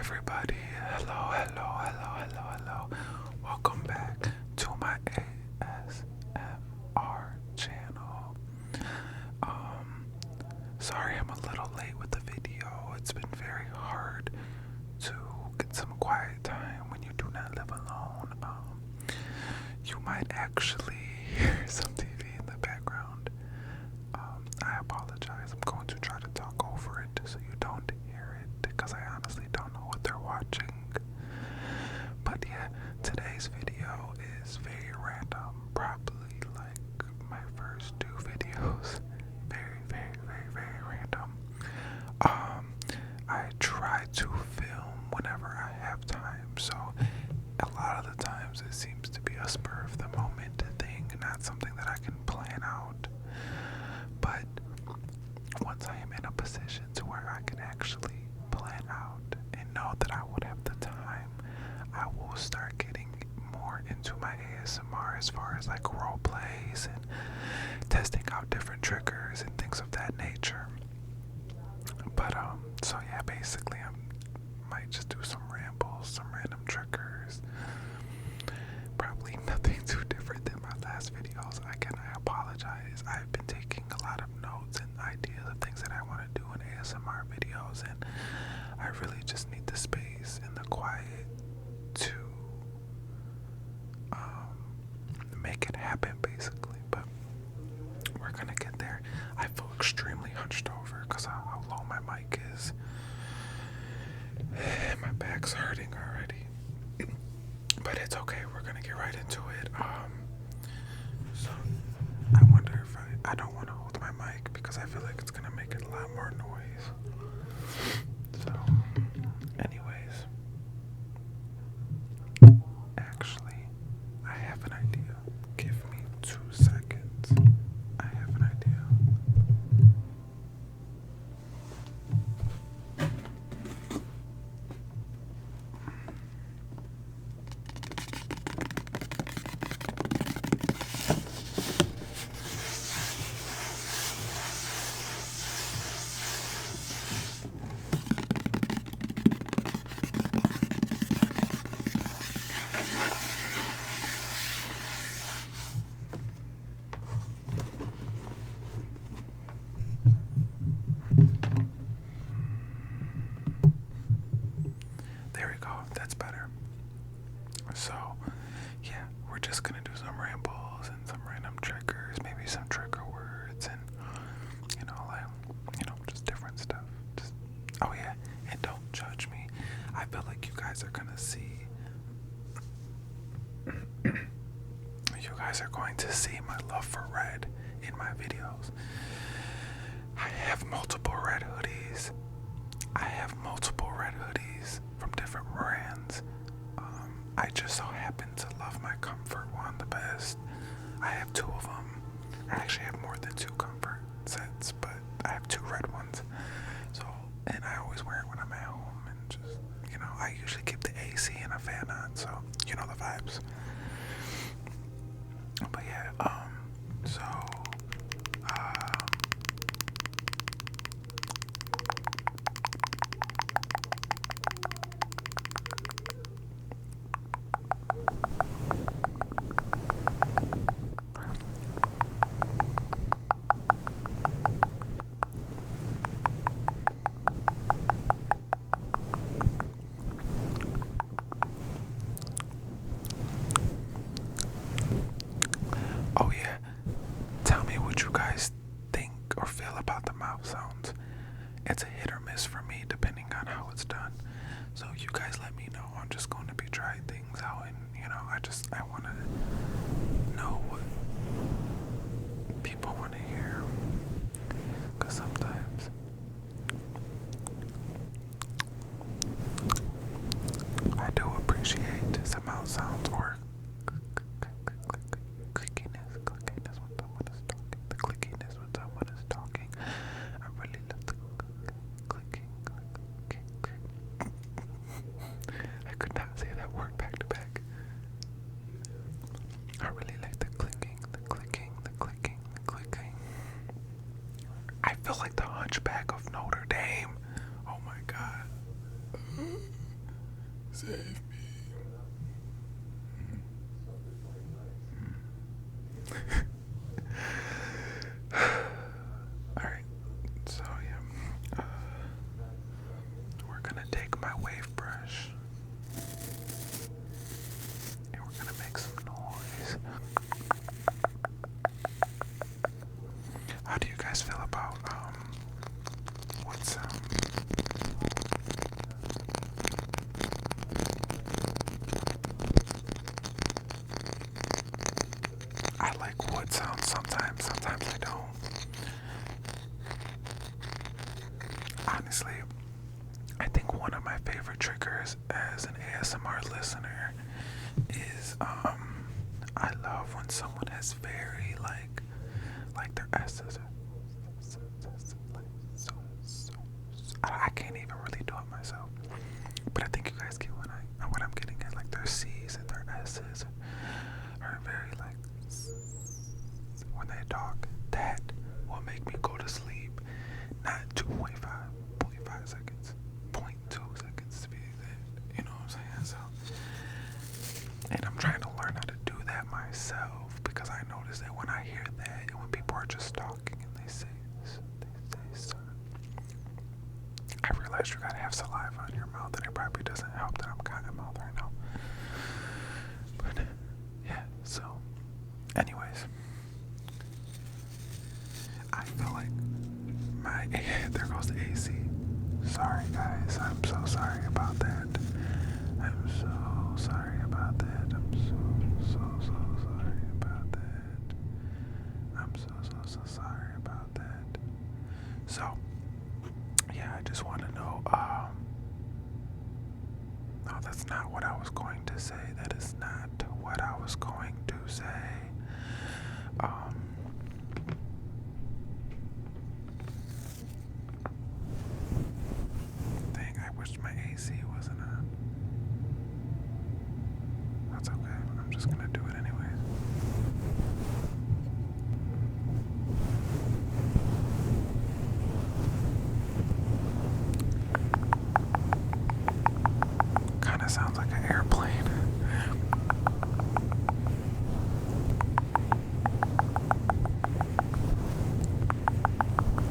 everybody. Hello. Welcome back to my ASMR channel. Sorry I'm a little late with the video. It's been very hard to get some quiet time when you do not live alone. You might actually hear some TV in the background. I apologize. I'm going to try to talk over it so you don't hear it, because I honestly don't know what they're watching. But yeah, today's video is very random, probably like my first two videos. Very random. I try to film whenever I have time, so a lot of the times it seems to be a spur of the moment thing, not something that I can plan out. But once I am in a position to where I can actually plan out and know that I would have the time, I will start getting more into my ASMR as far as like role plays and testing out different triggers and things of that nature. But so yeah, basically I might just do some rambles, some random triggers. Probably nothing too different than my last videos. Again, I apologize. I've been taking a lot of notes and ideas of things that I want to do in ASMR videos, and I really just need the space and the quiet to make it happen, basically. But we're gonna get there. I feel extremely hunched over because how low my mic is. My back's hurting already. But it's okay, we're gonna get right into it. So I wonder if I don't want to hold my mic because I feel like it's gonna make it a lot more noise. So anyways, actually I have an idea. Give me 2 seconds. I have an idea. There we go, that's better. So, yeah, we're just gonna do some rambles and some random triggers, maybe some trigger words, and just different stuff. Oh yeah, and don't judge me. I feel like you guys are gonna see. You guys are going to see my love for red in my videos. I have multiple red hoodies. From different brands. I just so happen to love my comfort one the best. I have 2 of them. I actually have more than 2 comfort sets, but I have 2 red ones. So, and I always wear it when I'm at home, and just, I usually keep the AC and a fan on, so you know the vibes. But yeah, oh yeah, tell me what you guys think or feel about the mouth sounds. It's a hit or miss for me depending on how it's done. So you guys let me know. I'm just going to be trying things out, and I want to know what people want to hear. Because sometimes I do appreciate some mouth sounds or clickiness when someone is talking. The clickiness when someone is talking. I really love the clicking. I could not say that word back to back. I really like the clicking. I feel like the save me. Alright, so yeah, we're gonna take my wave brush and we're gonna make some noise. How do you guys feel about what's I like wood sounds sometimes I don't. Honestly, I think one of my favorite triggers as an ASMR listener is I love when someone has very like their S's I can't even really do it myself. But I think you guys get what I'm getting at. Like their C's and their S's are very like when they talk. That will make me go to sleep. Not 2.5 seconds, 0.2 seconds to be exact. You know what I'm saying? So, and I'm trying to learn how to do that myself because I notice that when I hear that and when people are just talking and they say so, I realize you gotta have saliva in your mouth and it probably doesn't help that I'm cotton mouth right now. But yeah, so anyways, I feel like there goes the AC. Sorry guys, I'm so sorry about that. I'm so sorry about that. I'm so sorry about that. I'm so sorry about that. So yeah, I just want to know, no, that's not what I was going to say. That is not what I was going to say. Dang, I wish my AC wasn't on. That's okay. I'm just gonna do it anyways. Kinda sounds like an airplane.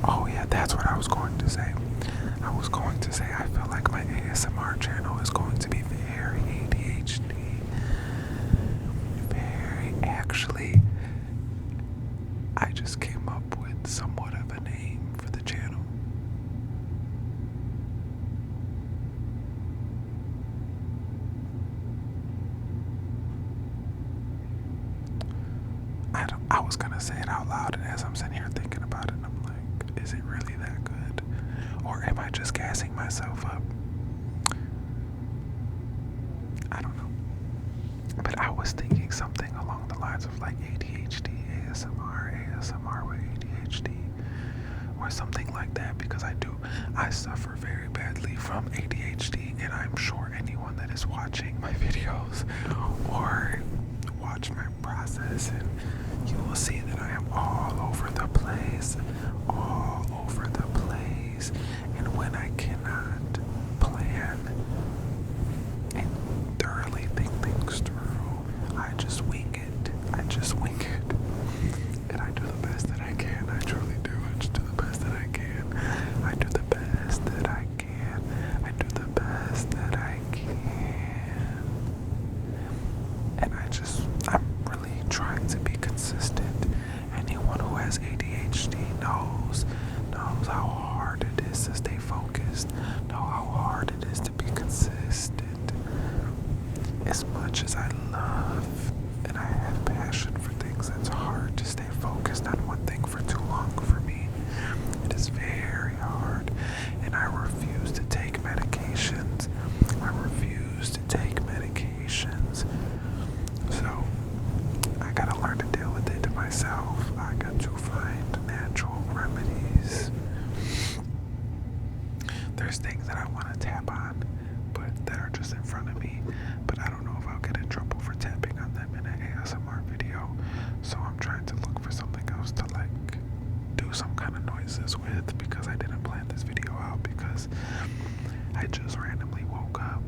Oh yeah, that's what I was going to say. I was going to say I feel like my ASMR channel is going to be very ADHD. Actually, I just came up with somewhat of a name for the channel. I was gonna say it out loud, and as I'm sitting here thinking about it, I'm like, is it really that good? Or am I just gassing myself up? I don't know. But I was thinking something along the lines of like ADHD, ASMR with ADHD, or something like that, because I suffer very badly from ADHD, and I'm sure anyone that is watching my videos or watch my process, and you will see that I am all over the place, and when I cannot plan and thoroughly think things through, I just wing it. And I do the best that I can. I truly do. I just do the best that I can. I do the best that I can. I do the best that I can. And I'm really trying to be consistent. Anyone who has ADHD knows how hard it is to stay focused, know how hard it is to be consistent. As much as I love and I have passion for things, it's hard to stay focused on one thing for too long for me. It is very hard, and I refuse to take medications. So I gotta learn to deal with it myself. I got to find natural remedies. There's things that I want to tap on, but that are just in front of me. But I don't know if I'll get in trouble for tapping on them in an ASMR video. So I'm trying to look for something else to like do some kind of noises with, because I didn't plan this video out, because I just randomly woke up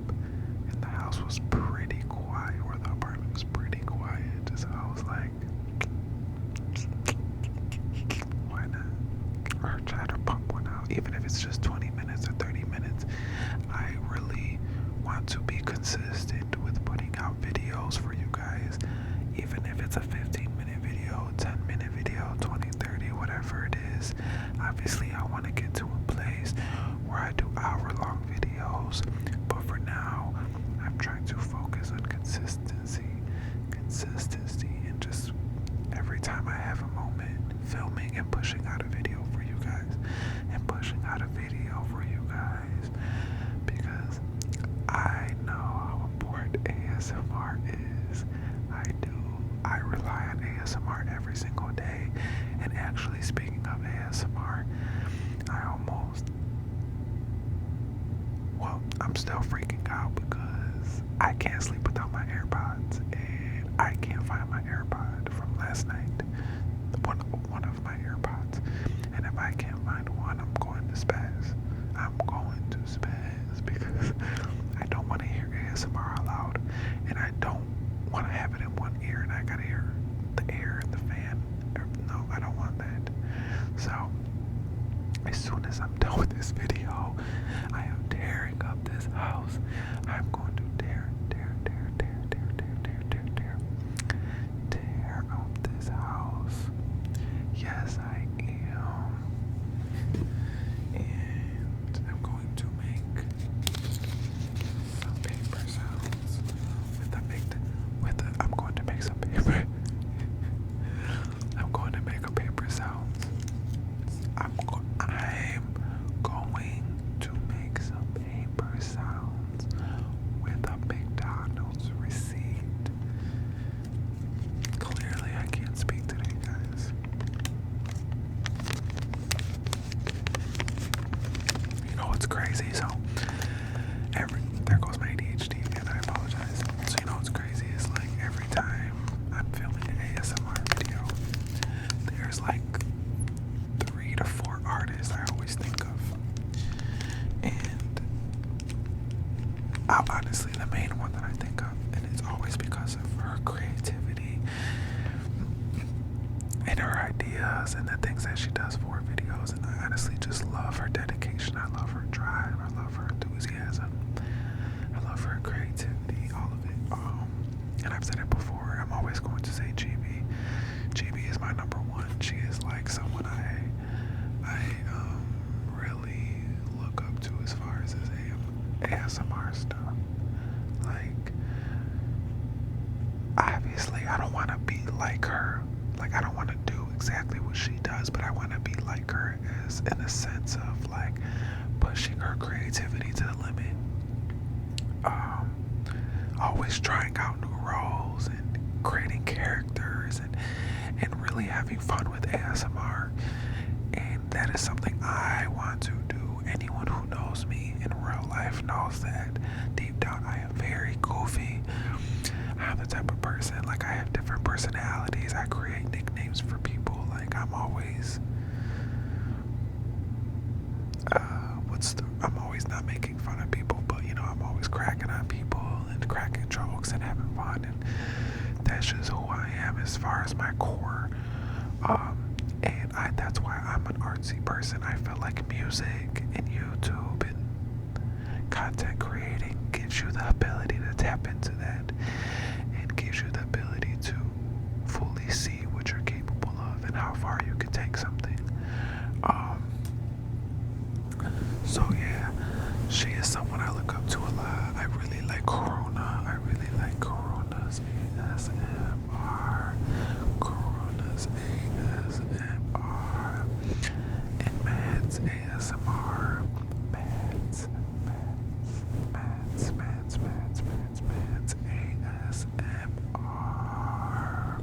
in the house. ASMR every single day. And actually, speaking of ASMR, I'm still freaking out because I can't sleep without my AirPods, and I can't find my AirPod from last night. One of my AirPods. And if I can't find one, I'm going to spaz. I'm going to spaz because I don't want to hear ASMR aloud, and I don't want to have it in one ear and I gotta hear the air and the fan. No, I don't want that. So as soon as I'm done with this video, I am tearing up this house. I'm going to tear up this house. Yes, I am. And I'm going to make some paper sounds I'm going to make some paper. I'm going to make a paper sounds. I'm going to make some paper sounds with a McDonald's receipt. Clearly, I can't speak today, guys. You know what's crazy? So, there goes my ADHD again. I apologize. So, you know what's crazy is like every time I'm filming an ASMR video, there's like 3 to 4 artists I always think of. And honestly, the main one that I think of, and it's always because of her creativity and her ideas and the things that she does for her videos. And I honestly just love her dedication. I love her drive. I love her enthusiasm. I love her creativity, all of it. And I've said it before, I'm always going to say GB. GB is my number one. She is like someone I really look up to as far as this ASMR stuff. Like, obviously, I don't want to be like her. Like, I don't want to do exactly what she does, but I want to be like her as in the sense of like pushing her creativity to the limit. Always trying out new roles and creating characters and really having fun with ASMR. And that is something I want to do. Anyone who knows me in real life knows that deep down I am very goofy. I'm the type of person, like I have different personalities. I create nicknames for people. Like I'm always I'm always not making fun of people, but you know, I'm always cracking on people and cracking jokes and having fun, and that's just who I am as far as my core. And that's why I'm an artsy person. I feel like music and YouTube and content creating gives you the ability to tap into that and gives you the ability to fully see what you're capable of and how far you can take something. So yeah, she is someone I look up to a lot. I really like Corona. I really like Corona's ASMR. Corona's ASMR. And Matt's ASMR. Matt's ASMR.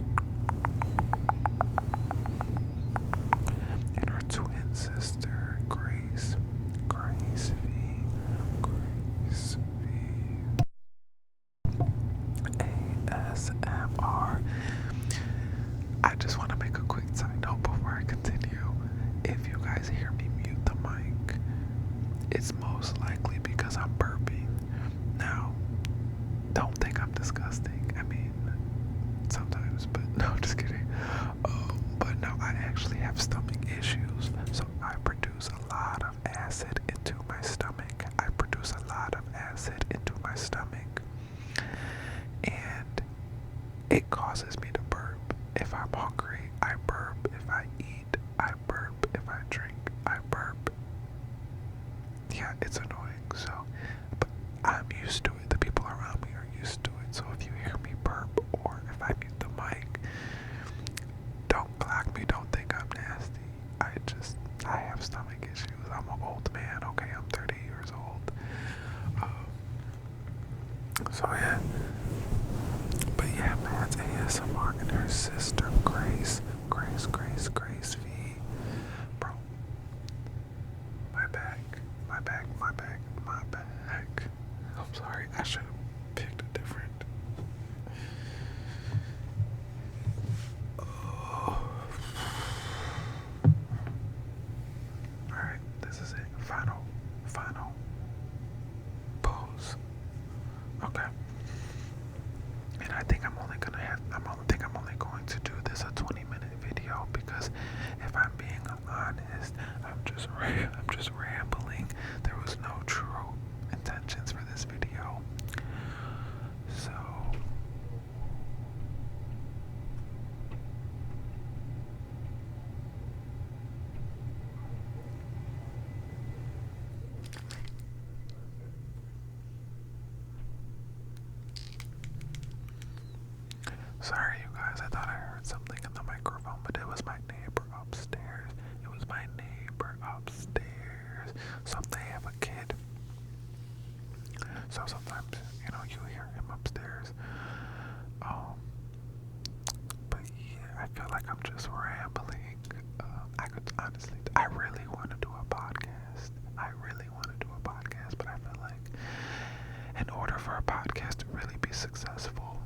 And her twin sister, Grace V. ASMR. I just want to make a quick side note before I continue. If you guys hear me mute the mic, it's most likely because I'm burping. Now, don't think I'm disgusting. I mean, sometimes, but no, I'm just kidding. But no, I actually have stomach issues, so I produce a lot of acid into my stomach. And it causes me to burp. If I'm hungry, I burp. If I eat, I burp. If I drink, I burp. Yeah, it's annoying. So, but I'm used to it. The people around me are used to it. So if you hear me burp or if I mute the mic, don't clock me. Don't think I'm nasty. I have stomach issues. I'm an old man. Okay, I'm 30 years old. So yeah. But yeah, Matt's ASMR and her sister Grace V. Bro, my bag. I'm sorry, I should have picked a different. Oh. Alright, this is it. Final pose. Okay. And I think I'm only going to do this a 20-minute video because if I'm being honest, I'm just rambling. There was no true intentions for this video. So sorry, you guys. I thought I heard something in the microphone, but it was my neighbor upstairs. So if they have a kid, so sometimes, you hear him upstairs. But yeah, I feel like I'm just rambling. I really want to do a podcast. But I feel like in order for a podcast to really be successful,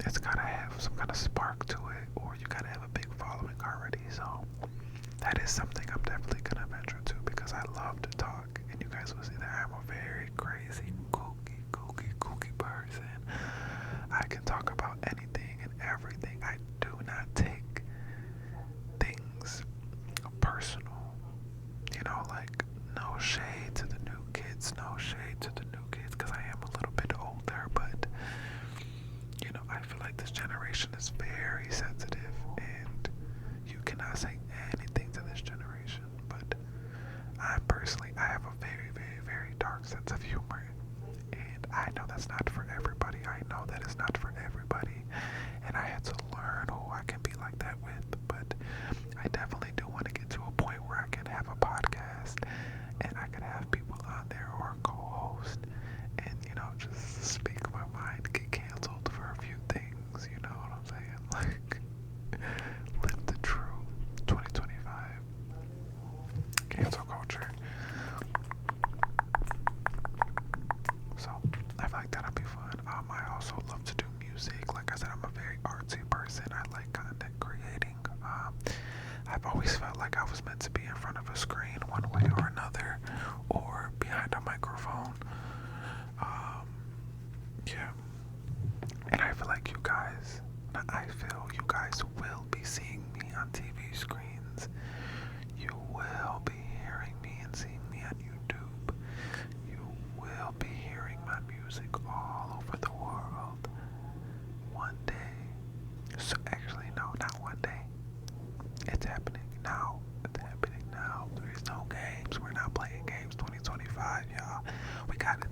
it's gotta have some kind of spark to it, or you gotta have a big following already. So that is something I'm definitely gonna venture to because I love to talk, and you guys will see that I'm a very crazy, kooky person. I can talk about anything and everything. I do not take things personal. Like no shade to the new kids, because I am a little bit older, but I feel like this generation is very sensitive, and you cannot say anything to this generation. But I have a very, very, very dark sense of humor, and I know that's not for everybody. And I had to learn who I can be like that with. But I definitely do want to get to a point where I can have a podcast, and I can have people on there or co-host, and just speak my mind, get canceled for a few things. You know what I'm saying? Like, live the true 2025 cancel culture. So I feel like that'll be fun. I also love to do music. Like I said, I'm a very artsy person. I like content creating. I've always felt like I was meant to be in front of a screen one way or another, or behind a microphone. Yeah. And I feel like you guys will be seeing me on TV screens. You will be hearing me and seeing me on YouTube. You will be hearing my music all over the world one day. So actually, no, not one day. It's happening now. There is no games. We're not playing games 2025, y'all. We gotta